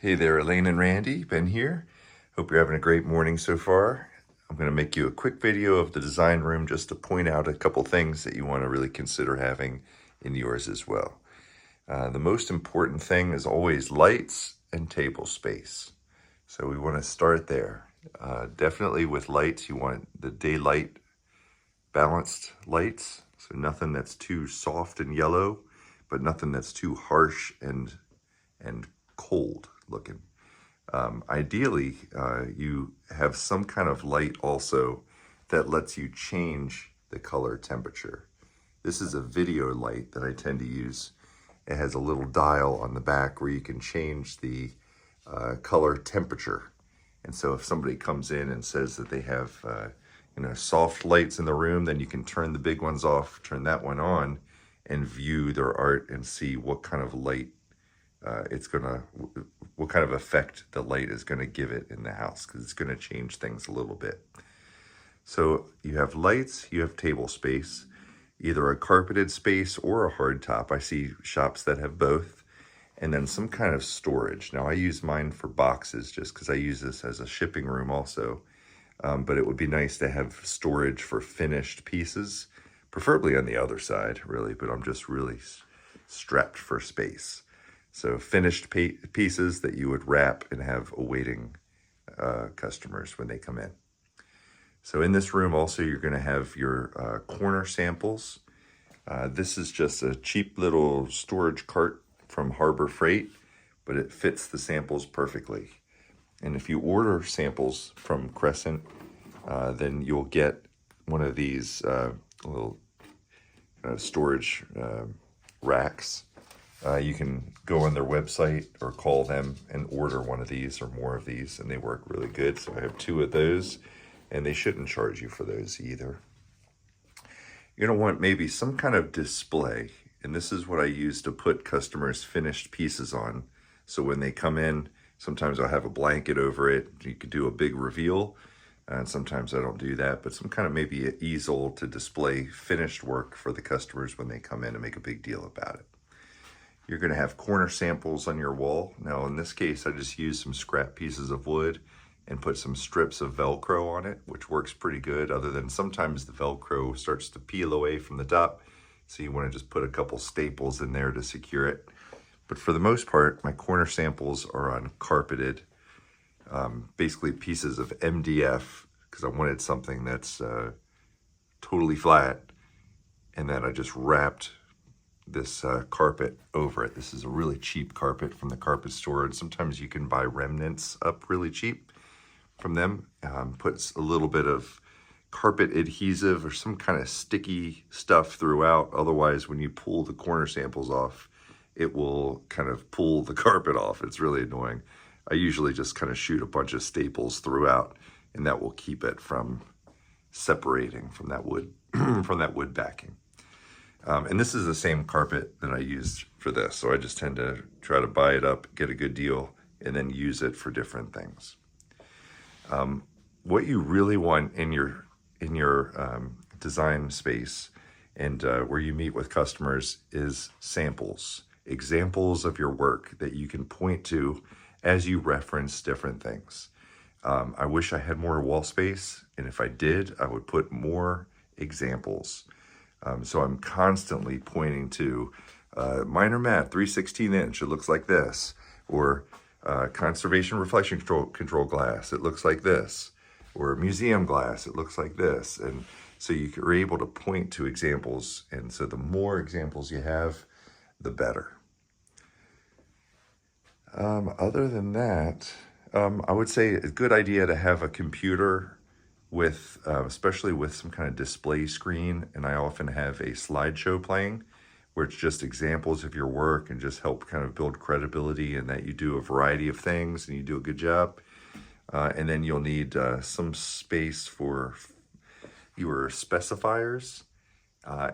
Hey there, Elaine and Randy, Ben here. Hope you're having a great morning so far. I'm going to make you a quick video of the design room just to point out a couple things that you want to really consider having in yours as well. The most important thing is always lights and table space. So we want to start there. Definitely with lights, you want the daylight balanced lights. So nothing that's too soft and yellow, but nothing that's too harsh and cold looking. Ideally, you have some kind of light also that lets you change the color temperature. This is a video light that I tend to use. It has a little dial on the back where you can change the color temperature. And so if somebody comes in and says that they have soft lights in the room, then you can turn the big ones off, turn that one on, and view their art and see what kind of light what kind of effect the light is gonna give it in the house, because it's gonna change things a little bit. So you have lights, you have table space, either a carpeted space or a hard top. I see shops that have both, and then some kind of storage. Now I use mine for boxes just because I use this as a shipping room also, but it would be nice to have storage for finished pieces, preferably on the other side really, but I'm just really strapped for space. So finished pieces that you would wrap and have awaiting customers when they come in. So in this room also you're going to have your corner samples. This is just a cheap little storage cart from Harbor Freight, but it fits the samples perfectly. And if you order samples from Crescent, then you'll get one of these little storage racks. You can go on their website or call them and order one of these or more of these, and they work really good. So I have 2 of those, and they shouldn't charge you for those either. You're going to want maybe some kind of display, and this is what I use to put customers' finished pieces on. So when they come in, sometimes I'll have a blanket over it. You could do a big reveal, and sometimes I don't do that, but some kind of maybe an easel to display finished work for the customers when they come in and make a big deal about it. You're going to have corner samples on your wall. Now in this case, I just used some scrap pieces of wood and put some strips of Velcro on it, which works pretty good, other than sometimes the Velcro starts to peel away from the top. So you want to just put a couple staples in there to secure it. But for the most part, my corner samples are on carpeted, basically pieces of MDF, because I wanted something that's totally flat. And then I just wrapped this carpet over it. This is a really cheap carpet from the carpet store, and sometimes you can buy remnants up really cheap from them. Puts a little bit of carpet adhesive or some kind of sticky stuff throughout. Otherwise, when you pull the corner samples off, it will kind of pull the carpet off. It's really annoying. I usually just kind of shoot a bunch of staples throughout, and that will keep it from separating from that wood from that wood backing. And this is the same carpet that I used for this. So I just tend to try to buy it up, get a good deal, and then use it for different things. What you really want in your design space and where you meet with customers is samples, examples of your work that you can point to as you reference different things. I wish I had more wall space, and if I did, I would put more examples. So I'm constantly pointing to minor mat, 3/16 inch, it looks like this, or conservation reflection control glass, it looks like this, or museum glass, it looks like this. And so you're able to point to examples, and so the more examples you have, the better. Other than that, I would say a good idea to have a computer with, especially with some kind of display screen, and I often have a slideshow playing where it's just examples of your work and just help kind of build credibility and that you do a variety of things and you do a good job. And then you'll need some space for your specifiers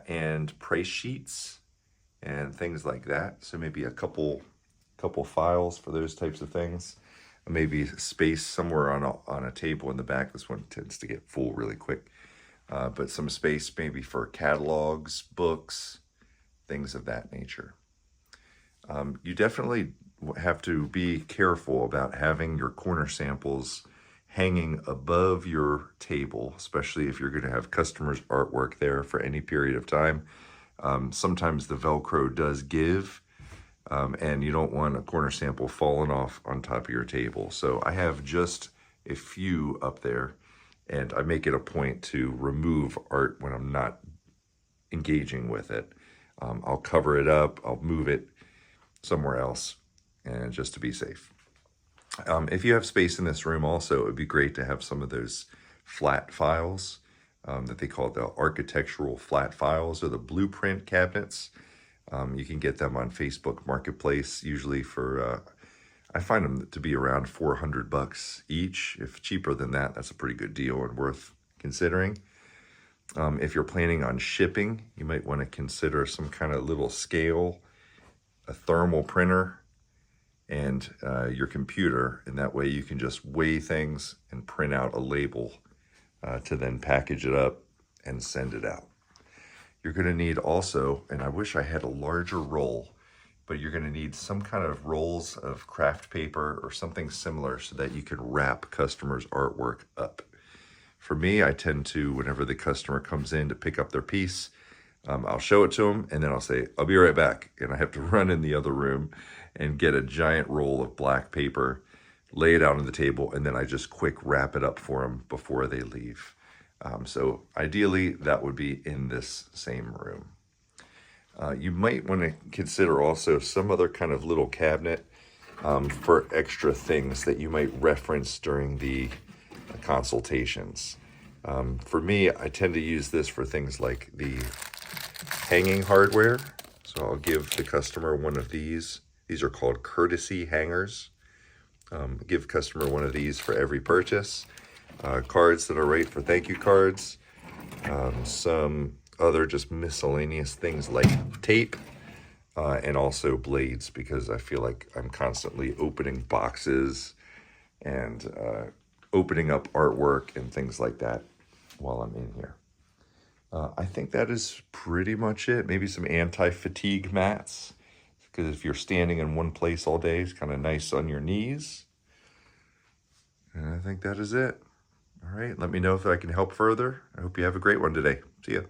and price sheets and things like that. So maybe a couple files for those types of things. Maybe space somewhere on a table in the back. This one tends to get full really quick. But some space maybe for catalogs, books, things of that nature. You definitely have to be careful about having your corner samples hanging above your table, especially if you're going to have customers' artwork there for any period of time. Sometimes the Velcro does give, and you don't want a corner sample falling off on top of your table. So I have just a few up there, and I make it a point to remove art when I'm not engaging with it. I'll cover it up, I'll move it somewhere else, and just to be safe. If you have space in this room also, it would be great to have some of those flat files that they call the architectural flat files, or the blueprint cabinets. You can get them on Facebook Marketplace, usually for, I find them to be around $400 each. If cheaper than that, that's a pretty good deal and worth considering. If you're planning on shipping, you might want to consider some kind of little scale, a thermal printer, and your computer, and that way you can just weigh things and print out a label to then package it up and send it out. You're going to need also, and I wish I had a larger roll, but you're going to need some kind of rolls of craft paper or something similar so that you can wrap customers' artwork up. For me, I tend to, whenever the customer comes in to pick up their piece, I'll show it to them, and then I'll say, I'll be right back. And I have to run in the other room and get a giant roll of black paper, lay it out on the table, and then I just quick wrap it up for them before they leave. So ideally, that would be in this same room. You might want to consider also some other kind of little cabinet for extra things that you might reference during the consultations. For me, I tend to use this for things like the hanging hardware. So I'll give the customer one of these. These are called courtesy hangers. Give customer one of these for every purchase. Cards that are right for thank you cards. Some other just miscellaneous things like tape, and also blades, because I feel like I'm constantly opening boxes and opening up artwork and things like that while I'm in here. I think that is pretty much it. Maybe some anti-fatigue mats, because if you're standing in one place all day, it's kind of nice on your knees. And I think that is it. All right, let me know if I can help further. I hope you have a great one today. See ya.